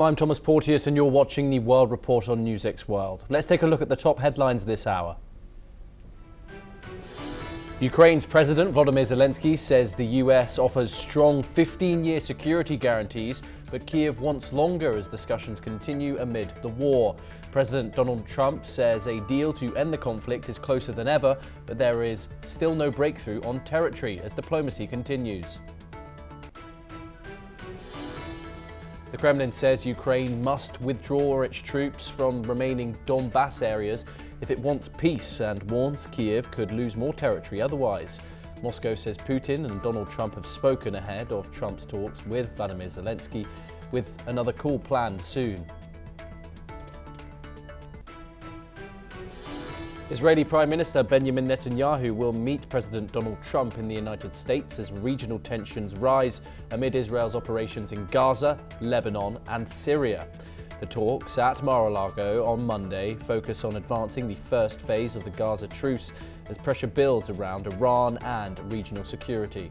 I'm Thomas Porteous and you're watching the World Report on NewsX World. Let's take a look at the top headlines this hour. Ukraine's President Volodymyr Zelensky says the US offers strong 15-year security guarantees, but Kiev wants longer as discussions continue amid the war. President Donald Trump says a deal to end the conflict is closer than ever, but there is still no breakthrough on territory as diplomacy continues. The Kremlin says Ukraine must withdraw its troops from remaining Donbass areas if it wants peace and warns Kiev could lose more territory otherwise. Moscow says Putin and Donald Trump have spoken ahead of Trump's talks with Volodymyr Zelensky, with another call planned soon. Israeli Prime Minister Benjamin Netanyahu will meet President Donald Trump in the United States as regional tensions rise amid Israel's operations in Gaza, Lebanon and Syria. The talks at Mar-a-Lago on Monday focus on advancing the first phase of the Gaza truce as pressure builds around Iran and regional security.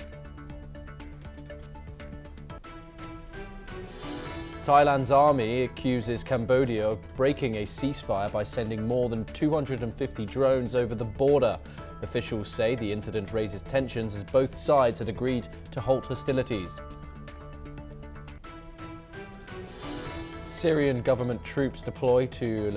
Thailand's army accuses Cambodia of breaking a ceasefire by sending more than 250 drones over the border. Officials say the incident raises tensions as both sides had agreed to halt hostilities. Syrian government troops deploy to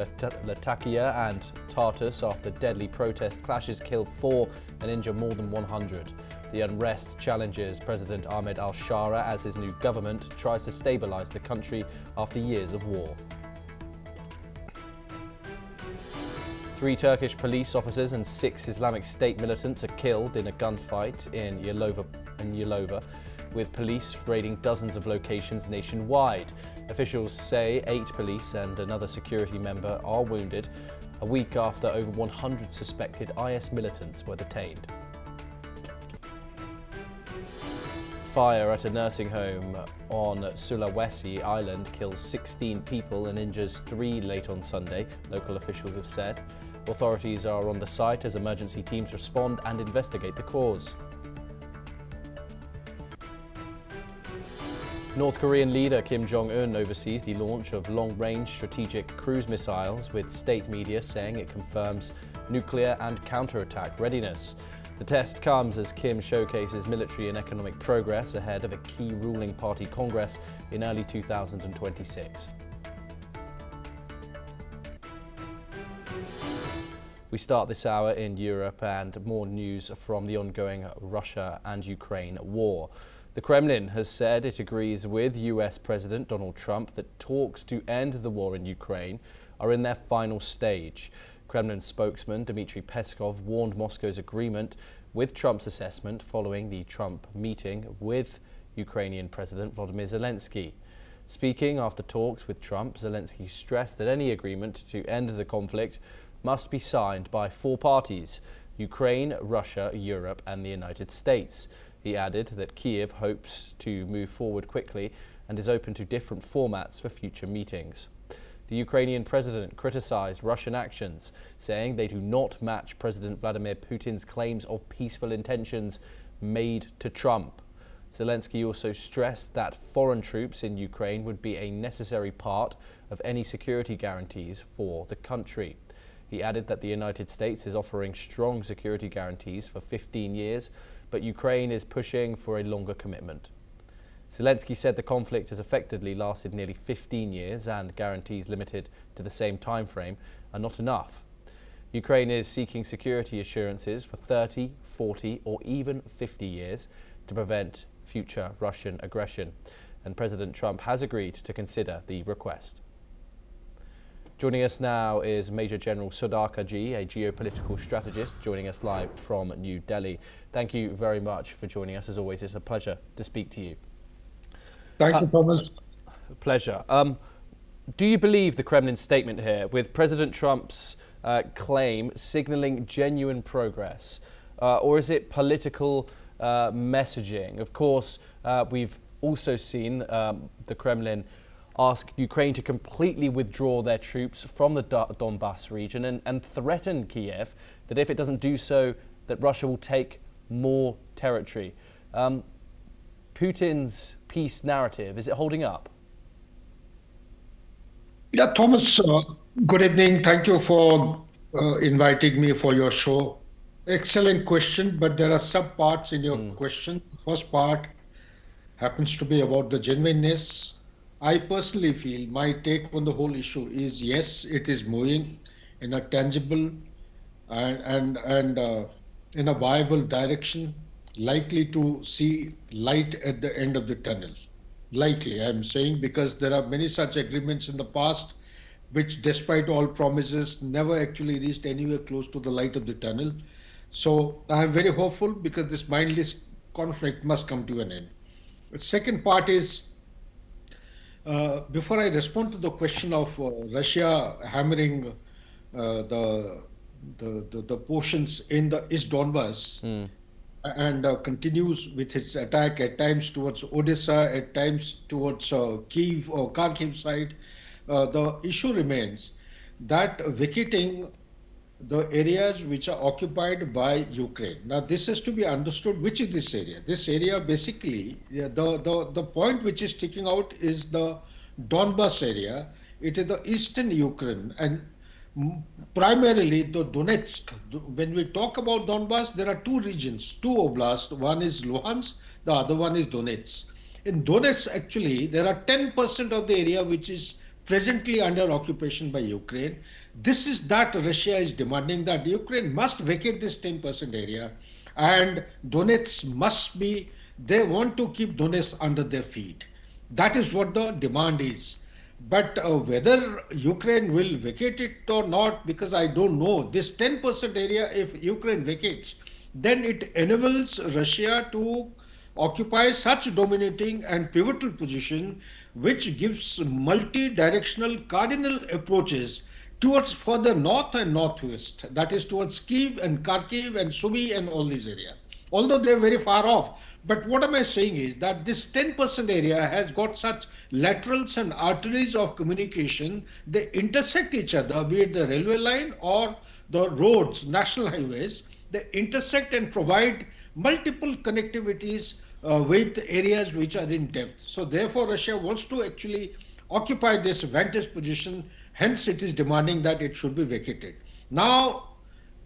Latakia and Tartus after deadly protest clashes kill 4 and injure more than 100. The unrest challenges President Ahmed al-Shara as his new government tries to stabilize the country after years of war. 3 Turkish police officers and 6 Islamic State militants are killed in a gunfight in Yalova, with police raiding dozens of locations nationwide. Officials say 8 police and another security member are wounded, a week after over 100 suspected IS militants were detained. Fire at a nursing home on Sulawesi Island kills 16 people and injures 3 late on Sunday, local officials have said. Authorities are on the site as emergency teams respond and investigate the cause. North Korean leader Kim Jong-un oversees the launch of long-range strategic cruise missiles, with state media saying it confirms nuclear and counterattack readiness. The test comes as Kim showcases military and economic progress ahead of a key ruling party congress in early 2026. We start this hour in Europe and more news from the ongoing Russia and Ukraine war. The Kremlin has said it agrees with US President Donald Trump that talks to end the war in Ukraine are in their final stage. Kremlin spokesman Dmitry Peskov warned Moscow's agreement with Trump's assessment following the Trump meeting with Ukrainian President Volodymyr Zelensky. Speaking after talks with Trump, Zelensky stressed that any agreement to end the conflict must be signed by 4 parties: Ukraine, Russia, Europe and the United States. He added that Kiev hopes to move forward quickly and is open to different formats for future meetings. The Ukrainian president criticized Russian actions, saying they do not match President Vladimir Putin's claims of peaceful intentions made to Trump. Zelensky also stressed that foreign troops in Ukraine would be a necessary part of any security guarantees for the country. He added that the United States is offering strong security guarantees for 15 years, but Ukraine is pushing for a longer commitment. Zelensky said the conflict has effectively lasted nearly 15 years and guarantees limited to the same time frame are not enough. Ukraine is seeking security assurances for 30, 40 or even 50 years to prevent future Russian aggression, and President Trump has agreed to consider the request. Joining us now is Major General Sudhar Kaji, a geopolitical strategist, joining us live from New Delhi. Thank you very much for joining us. As always, it's a pleasure to speak to you. Thank you, Thomas. Pleasure. Do you believe the Kremlin statement here, with President Trump's claim signalling genuine progress, or is it political messaging? Of course, we've also seen the Kremlin ask Ukraine to completely withdraw their troops from the Donbass region and threaten Kiev that if it doesn't do so, that Russia will take more territory. Putin's peace narrative, is it holding up? Yeah, Thomas, good evening. Thank you for inviting me for your show. Excellent question, but there are sub parts in your question. First part happens to be about the genuineness. I personally feel my take on the whole issue is yes, it is moving in a tangible and in a viable direction, likely to see light at the end of the tunnel. Likely, I'm saying, because there are many such agreements in the past, which, despite all promises, never actually reached anywhere close to the light of the tunnel. So I'm very hopeful because this mindless conflict must come to an end. The second part is before I respond to the question of Russia hammering the portions in the East Donbass and continues with its attack at times towards Odessa, at times towards Kiev or Kharkiv side, the issue remains that vacating the areas which are occupied by Ukraine. Now, this has to be understood. Which is this area? This area basically, yeah, the point which is sticking out is the Donbas area. It is the eastern Ukraine and primarily the Donetsk. When we talk about Donbas, there are two regions, two oblasts. One is Luhansk, the other one is Donetsk. In Donetsk, actually, there are 10% of the area which is presently under occupation by Ukraine. This is that Russia is demanding that Ukraine must vacate this 10% area and Donetsk must be, they want to keep Donetsk under their feet. That is what the demand is. But whether Ukraine will vacate it or not, because I don't know, this 10% area, if Ukraine vacates, then it enables Russia to occupy such dominating and pivotal position, which gives multi-directional cardinal approaches towards further north and northwest, that is towards Kiev and Kharkiv and Sumy and all these areas. Although they're very far off, but what am I saying is that this 10% area has got such laterals and arteries of communication. They intersect each other, be it the railway line or the roads, national highways. They intersect and provide multiple connectivities with areas which are in depth. So therefore, Russia wants to actually occupy this vantage position. Hence, it is demanding that it should be vacated. Now,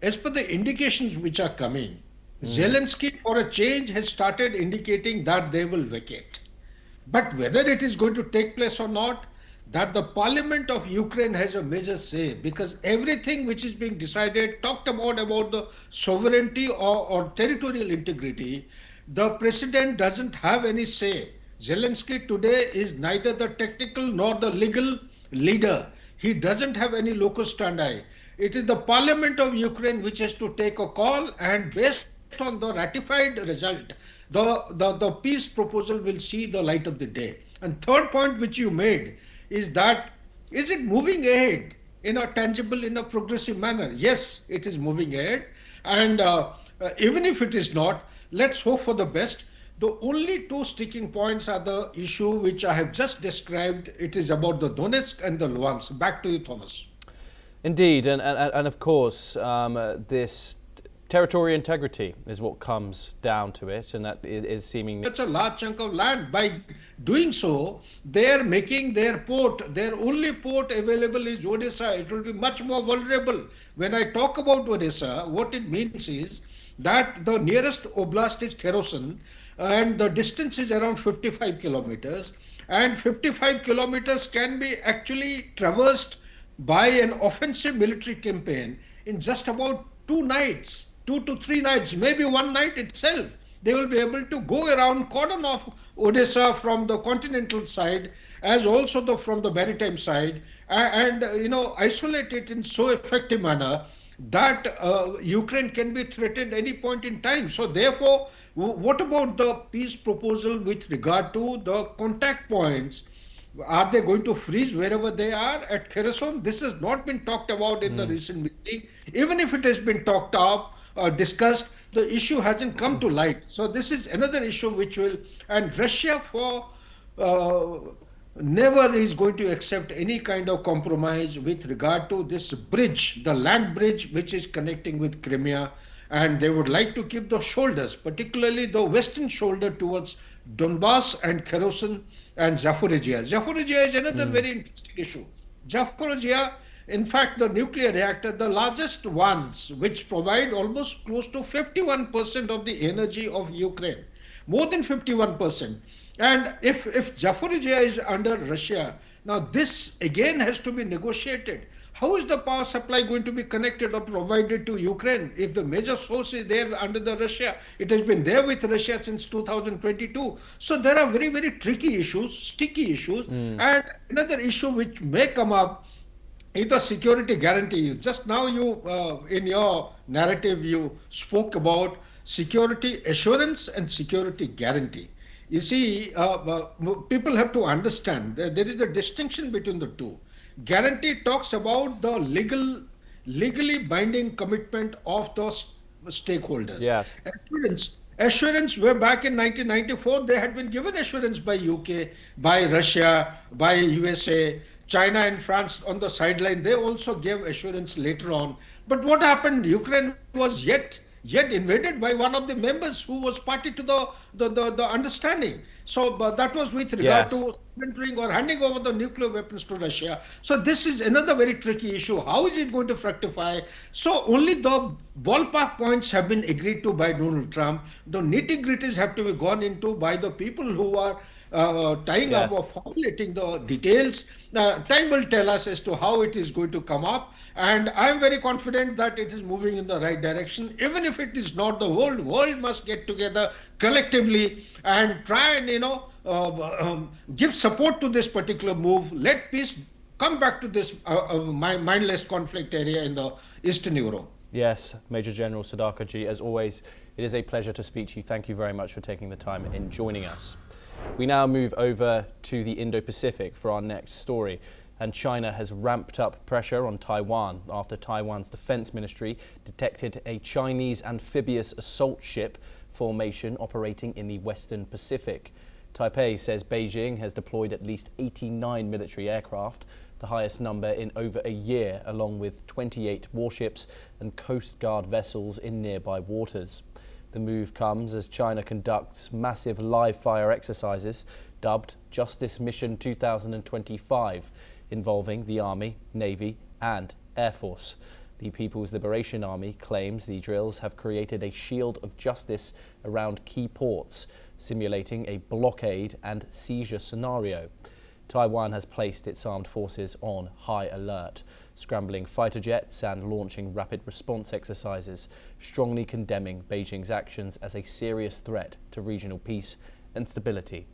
as per the indications which are coming, Zelensky, for a change, has started indicating that they will vacate. But whether it is going to take place or not, that the parliament of Ukraine has a major say, because everything which is being decided, talked about the sovereignty or territorial integrity, the president doesn't have any say. Zelensky today is neither the technical nor the legal leader. He doesn't have any locus standi. It is the parliament of Ukraine which has to take a call, and based on the ratified result, the peace proposal will see the light of the day. And third point which you made is that, is it moving ahead in a tangible, in a progressive manner? Yes, it is moving ahead. And even if it is not, let's hope for the best. The only two sticking points are the issue which I have just described. It is about the Donetsk and the Luhansk. Back to you, Thomas. Indeed, and of course, this territorial integrity is what comes down to it, and that is seemingly such a large chunk of land. By doing so, they are making their port, their only port available is Odessa. It will be much more vulnerable. When I talk about Odessa, what it means is that the nearest oblast is Kherson, and the distance is around 55 kilometers, and 55 kilometers can be actually traversed by an offensive military campaign in just about 2 nights, 2 to 3 nights, maybe one night itself. They will be able to go around, cordon off Odessa from the continental side as also from the maritime side, and isolate it in so effective manner that Ukraine can be threatened any point in time. So therefore, what about the peace proposal with regard to the contact points? Are they going to freeze wherever they are at Kherson? This has not been talked about in the recent meeting. Even if it has been talked up, discussed, the issue hasn't come to light. So this is another issue which will, and Russia never is going to accept any kind of compromise with regard to this bridge, the land bridge which is connecting with Crimea, and they would like to keep the shoulders, particularly the western shoulder towards Donbass and Kherson and Zaporizhia. Zaporizhia is another very interesting issue. Zaporizhia, in fact, the nuclear reactor, the largest ones, which provide almost close to 51% of the energy of Ukraine, more than 51%. And if Zaporizhia is under Russia, now this again has to be negotiated. How is the power supply going to be connected or provided to Ukraine if the major source is there under the Russia? It has been there with Russia since 2022. So there are very, very tricky issues, sticky issues. And another issue which may come up is the security guarantee. Just now in your narrative, you spoke about security assurance and security guarantee. You see, people have to understand that there is a distinction between the two. Guarantee talks about the legally binding commitment of the stakeholders. Yes. Assurance way back in 1994, they had been given assurance by UK, by Russia, by USA, China and France on the sideline. They also gave assurance later on. But what happened? Ukraine was yet invaded by one of the members who was party to the understanding. So that was with regard Yes. to surrendering or handing over the nuclear weapons to Russia. So this is another very tricky issue. How is it going to fructify? So only the ballpark points have been agreed to by Donald Trump. The nitty-gritties have to be gone into by the people who are tying up Yes. or formulating the details. Time will tell us as to how it is going to come up. And I am very confident that it is moving in the right direction. Even if it is not, the whole world must get together collectively and try and, give support to this particular move. Let peace come back to this mindless conflict area in the Eastern Europe. Yes, Major General Sadakarji, as always, it is a pleasure to speak to you. Thank you very much for taking the time in joining us. We now move over to the Indo-Pacific for our next story. And China has ramped up pressure on Taiwan after Taiwan's defense ministry detected a Chinese amphibious assault ship formation operating in the Western Pacific. Taipei says Beijing has deployed at least 89 military aircraft, the highest number in over a year, along with 28 warships and Coast Guard vessels in nearby waters. The move comes as China conducts massive live-fire exercises dubbed Justice Mission 2025, involving the Army, Navy and Air Force. The People's Liberation Army claims the drills have created a shield of justice around key ports, simulating a blockade and seizure scenario. Taiwan has placed its armed forces on high alert, scrambling fighter jets and launching rapid response exercises, strongly condemning Beijing's actions as a serious threat to regional peace and stability.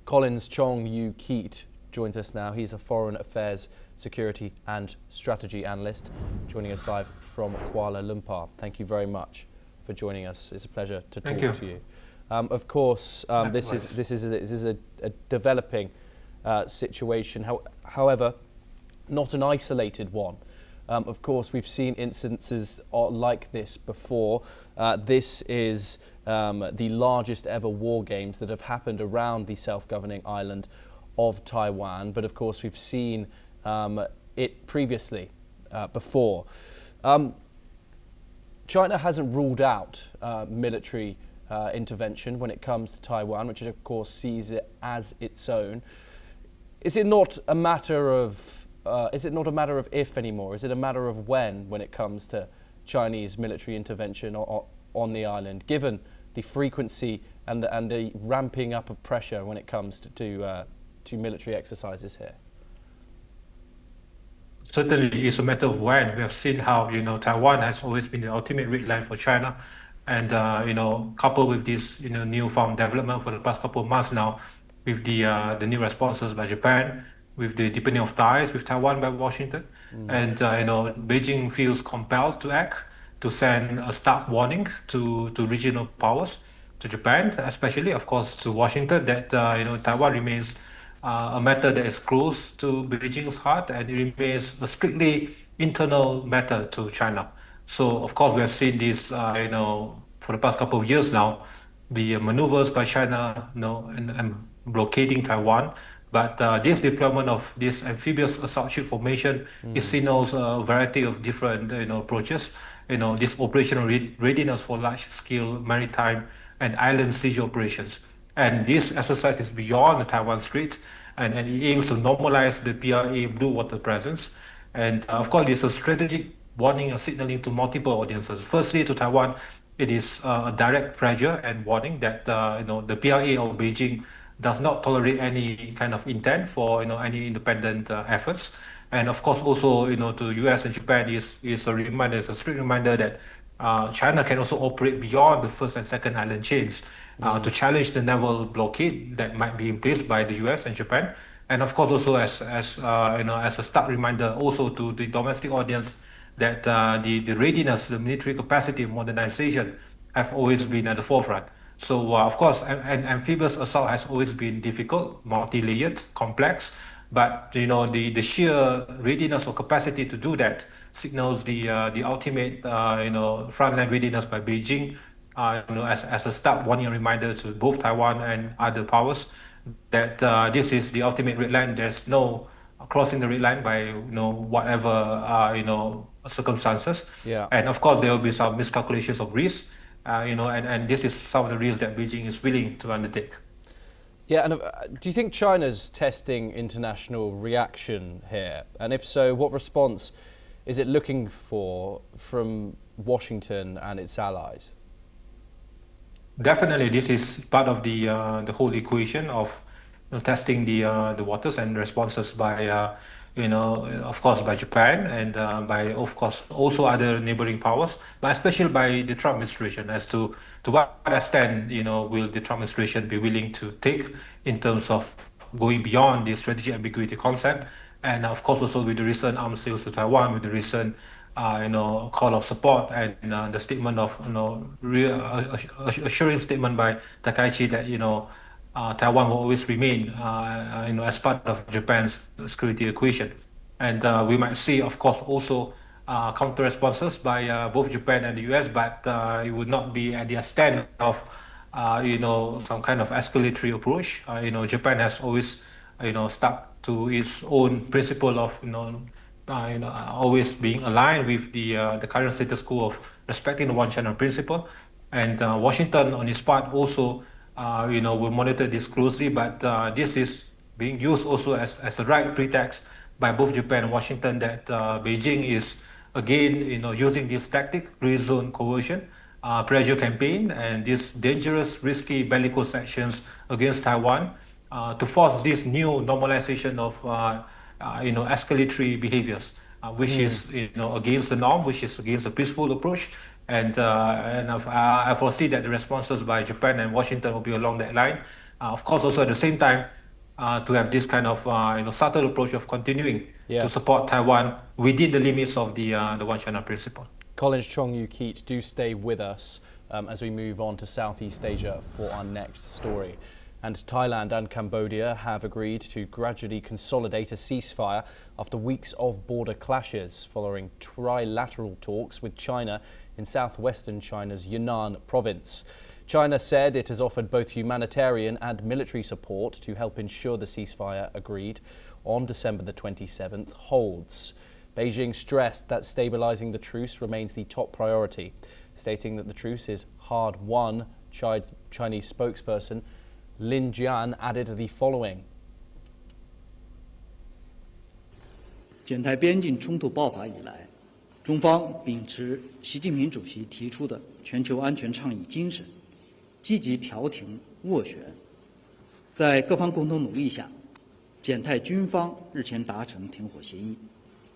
Collins Chong-Yu-Keat joins us now. He's a foreign affairs, security and strategy analyst, joining us live from Kuala Lumpur. Thank you very much for joining us. It's a pleasure to talk to you. Of course, this is a developing situation. However, not an isolated one. Of course, we've seen instances like this before. This is the largest ever war games that have happened around the self-governing island of Taiwan. But of course, we've seen it previously before. China hasn't ruled out military intervention when it comes to Taiwan, which it of course sees it as its own. Is it not a matter of if anymore? Is it a matter of when it comes to Chinese military intervention on the island, given the frequency and the ramping up of pressure when it comes to military exercises here? Certainly, it's a matter of when. We have seen how Taiwan has always been the ultimate red line for China, and coupled with this newfound development for the past couple of months now, with the new responses by Japan, with the deepening of ties with Taiwan by Washington, and Beijing feels compelled to act, to send a stark warning to regional powers, to Japan especially, of course, to Washington, that Taiwan remains a matter that is close to Beijing's heart, and it remains a strictly internal matter to China. So, of course, we have seen this, for the past couple of years now, the maneuvers by China, and blockading Taiwan. But this deployment of this amphibious assault ship formation, it signals a variety of different, approaches. This operational readiness for large-scale maritime and island siege operations. And this exercise is beyond the Taiwan Strait. and it aims to normalize the PRA blue water presence. And of course, it's a strategic warning and signaling to multiple audiences. Firstly, to Taiwan, it is a direct pressure and warning that the PRA of Beijing does not tolerate any kind of intent for any independent efforts. And of course, also to US and Japan is a reminder, it's a strict reminder that China can also operate beyond the first and second island chains to challenge the naval blockade that might be in place by the US and Japan. And of course, also as as a stark reminder also to the domestic audience that the readiness, the military capacity, modernization have always been at the forefront. So of course, an amphibious assault has always been difficult, multi-layered, complex, but the sheer readiness or capacity to do that signals the ultimate frontline readiness by Beijing, as a stark warning and reminder to both Taiwan and other powers that this is the ultimate red line. There's no crossing the red line by whatever circumstances. Yeah. And of course there will be some miscalculations of risk, and this is some of the risks that Beijing is willing to undertake. Yeah, and do you think China's testing international reaction here? And if so, what response is it looking for from Washington and its allies? Definitely, this is part of the whole equation of testing the waters and responses by of course by Japan and by of course also other neighboring powers, but especially by the Trump administration as to what extent will the Trump administration be willing to take in terms of going beyond the strategic ambiguity concept, and of course also with the recent arms sales to Taiwan, with the recent call of support and the statement of assuring statement by Takaichi that Taiwan will always remain as part of Japan's security equation. And we might see, of course, also counter responses by both Japan and the US, but it would not be at the extent of some kind of escalatory approach. Japan has always stuck to its own principle of always being aligned with the current status quo of respecting the one China principle. And Washington, on its part, also will monitor this closely. But this is being used also as the right pretext by both Japan and Washington that Beijing is again using this tactic, gray zone coercion, pressure campaign, and these dangerous, risky bellicose actions against Taiwan to force this new normalization of escalatory behaviors, which is against the norm, which is against a peaceful approach, and I foresee that the responses by Japan and Washington will be along that line. Of course, also at the same time, to have this kind of subtle approach of continuing to support Taiwan within the limits of the One China principle. Collins, Chong Yu Keat, do stay with us as we move on to Southeast Asia for our next story. And Thailand and Cambodia have agreed to gradually consolidate a ceasefire after weeks of border clashes following trilateral talks with China in southwestern China's Yunnan province. China said it has offered both humanitarian and military support to help ensure the ceasefire agreed on December the 27th holds. Beijing stressed that stabilizing the truce remains the top priority, stating that the truce is hard won. Chinese spokesperson Lin Jian added the following. 柬台边境冲突爆发以来，中方秉持习近平主席提出的全球安全倡议精神，积极调停斡旋，在各方共同努力下，柬泰军方日前达成停火协议，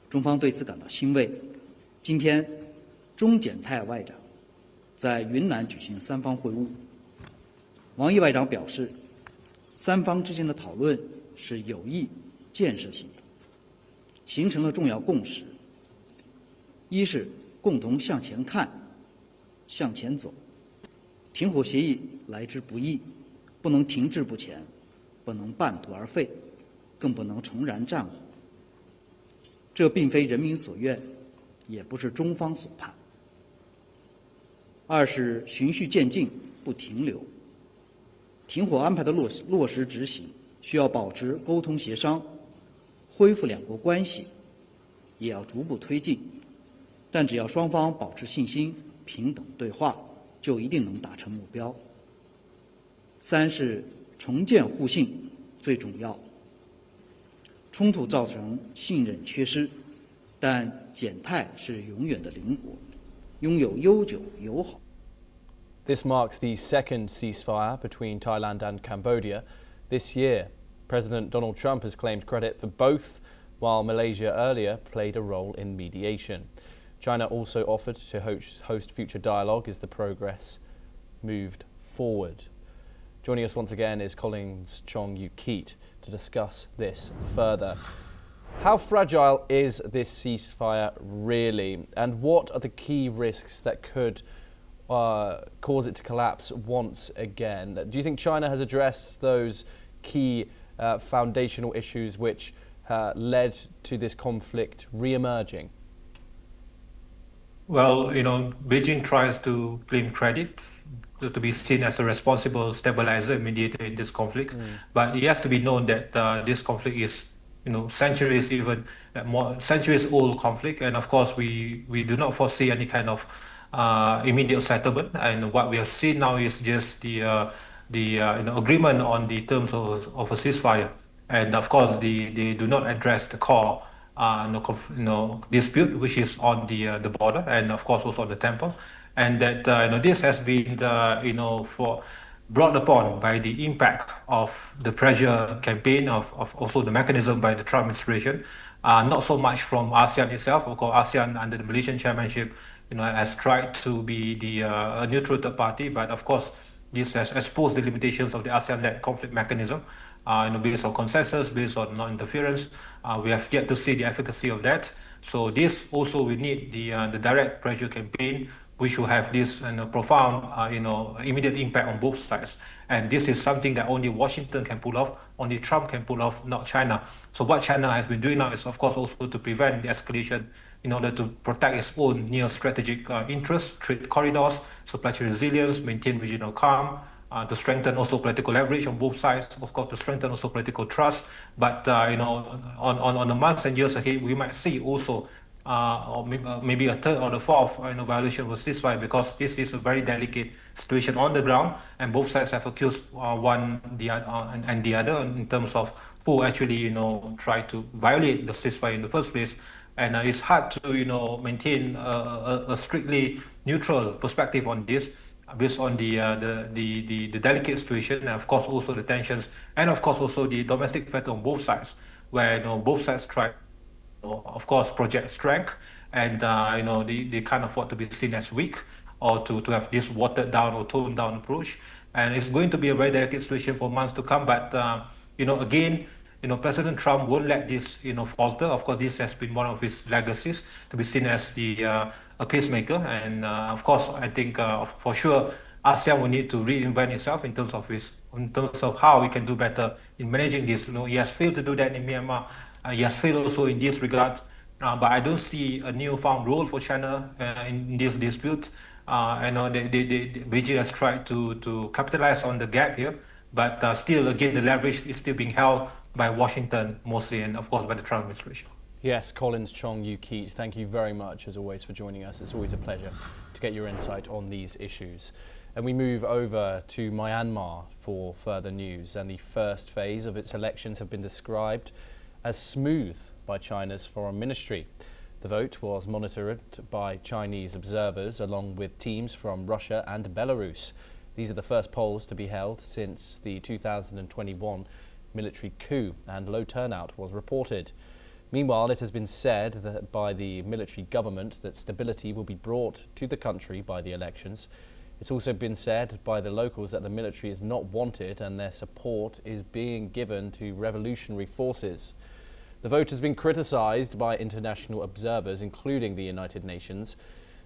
中方对此感到欣慰。今天，中柬泰外长在云南举行三方会晤。王毅外长表示，三方之间的讨论是有益、建设性的，形成了重要共识。一是共同向前看、向前走。停火协议来之不易，不能停滞不前，不能半途而废，更不能重燃战火。这并非人民所愿，也不是中方所盼。二是循序渐进，不停留。停火安排的落实执行，需要保持沟通协商，恢复两国关系，也要逐步推进。但只要双方保持信心、平等对话，就一定能达成目标。三是重建互信最重要，冲突造成信任缺失，但柬泰是永远的邻国，拥有悠久友好。 This marks the second ceasefire between Thailand and Cambodia this year. President Donald Trump has claimed credit for both, while Malaysia earlier played a role in mediation. China also offered to host future dialogue as the progress moved forward. Joining us once again is Collins Chong-Yu-Keat to discuss this further. How fragile is this ceasefire really, and what are the key risks that could cause it to collapse once again? Do you think China has addressed those key foundational issues which led to this conflict re-emerging? Well, Beijing tries to claim credit to be seen as a responsible stabilizer and mediator in this conflict, but it has to be known that this conflict is, centuries, even more centuries old conflict, and of course we do not foresee any kind of immediate settlement. And what we have seen now is just the agreement on the terms of a ceasefire, and of course they do not address the core dispute, which is on the border, and of course also on the temple, and that this has been brought upon by the impact of the pressure campaign of also the mechanism by the Trump administration, not so much from ASEAN itself. Of course, ASEAN under the Malaysian chairmanship, has tried to be the neutral third party, but of course this has exposed the limitations of the ASEAN-led conflict mechanism. Based on consensus, based on non-interference, we have yet to see the efficacy of that. So this also we need the direct pressure campaign, which will have this profound, immediate impact on both sides. And this is something that only Washington can pull off, only Trump can pull off, not China. So what China has been doing now is, of course, also to prevent the escalation in order to protect its own near-strategic interests, trade corridors, supply chain resilience, maintain regional calm, to strengthen also political leverage on both sides, of course, to strengthen also political trust. But on the months and years ahead, we might see also or maybe a third or the fourth violation of a ceasefire, because this is a very delicate situation on the ground, and both sides have accused one the other in terms of who actually tried to violate the ceasefire in the first place. And it's hard to maintain a strictly neutral perspective on this, based on the delicate situation, and of course also the tensions, and of course also the domestic factor on both sides, where both sides try, of course, project strength, and they can't afford to be seen as weak, or to have this watered down or toned down approach. And it's going to be a very delicate situation for months to come. But again, President Trump won't let this falter. Of course, this has been one of his legacies, to be seen as a pacemaker. And of course, I think for sure ASEAN will need to reinvent itself in terms of how we can do better in managing this. He has failed to do that in Myanmar. He has failed also in this regard. But I don't see a newfound role for China in this dispute. Beijing has tried to capitalize on the gap here, but still, again, the leverage is still being held by Washington mostly, and of course by the Trump administration. Yes, Collins Chong-Yu-Keat, thank you very much as always for joining us. It's always a pleasure to get your insight on these issues. And we move over to Myanmar for further news, and the first phase of its elections have been described as smooth by China's foreign ministry. The vote was monitored by Chinese observers along with teams from Russia and Belarus. These are the first polls to be held since the 2021 military coup, and low turnout was reported. Meanwhile, it has been said that by the military government that stability will be brought to the country by the elections. It's also been said by the locals that the military is not wanted and their support is being given to revolutionary forces. The vote has been criticised by international observers, including the United Nations,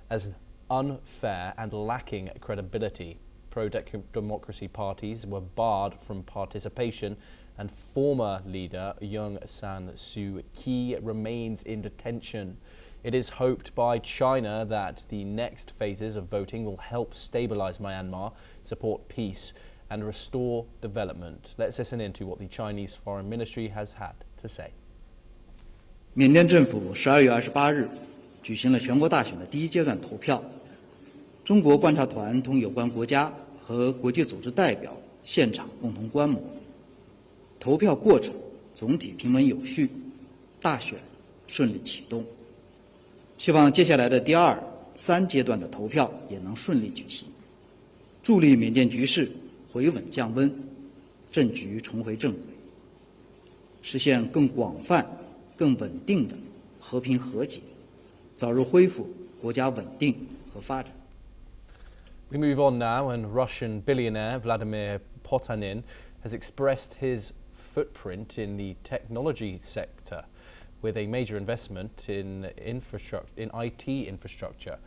as unfair and lacking credibility. Pro-democracy parties were barred from participation, and former leader Aung San Suu Kyi remains in detention. It is hoped by China that the next phases of voting will help stabilize Myanmar, support peace, and restore development. Let's listen into what the Chinese Foreign Ministry has had to say. 缅甸政府12月28日举行了全国大选的第一阶段投票。中国观察团同有关国家和国际组织代表现场共同观摩。投票过程总体平稳有序，大选顺利启动。希望接下来的第2、3阶段的投票也能顺利举行，助力缅甸局势回稳降温，政局重回正轨，实现更广泛、更稳定的和平和解，早日恢复国家稳定和发展。We move on now, and Russian billionaire Vladimir Potanin has expressed his footprint in the technology sector with a major investment in IT infrastructure.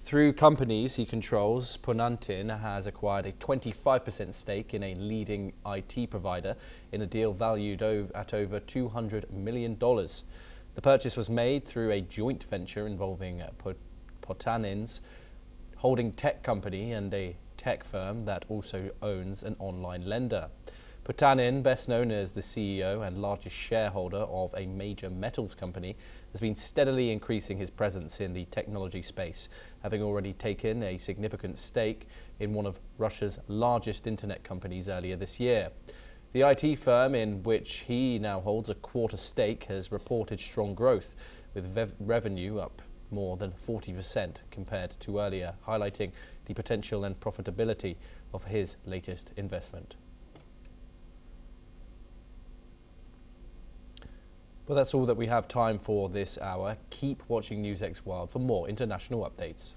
Through companies he controls, Potanin has acquired a 25% stake in a leading IT provider in a deal valued at over $200 million. The purchase was made through a joint venture involving Potanin's holding tech company and a tech firm that also owns an online lender. Potanin, best known as the CEO and largest shareholder of a major metals company, has been steadily increasing his presence in the technology space, having already taken a significant stake in one of Russia's largest internet companies earlier this year. The IT firm in which he now holds a quarter stake has reported strong growth, with revenue up more than 40% compared to earlier, highlighting the potential and profitability of his latest investment. Well, that's all that we have time for this hour. Keep watching NewsX World for more international updates.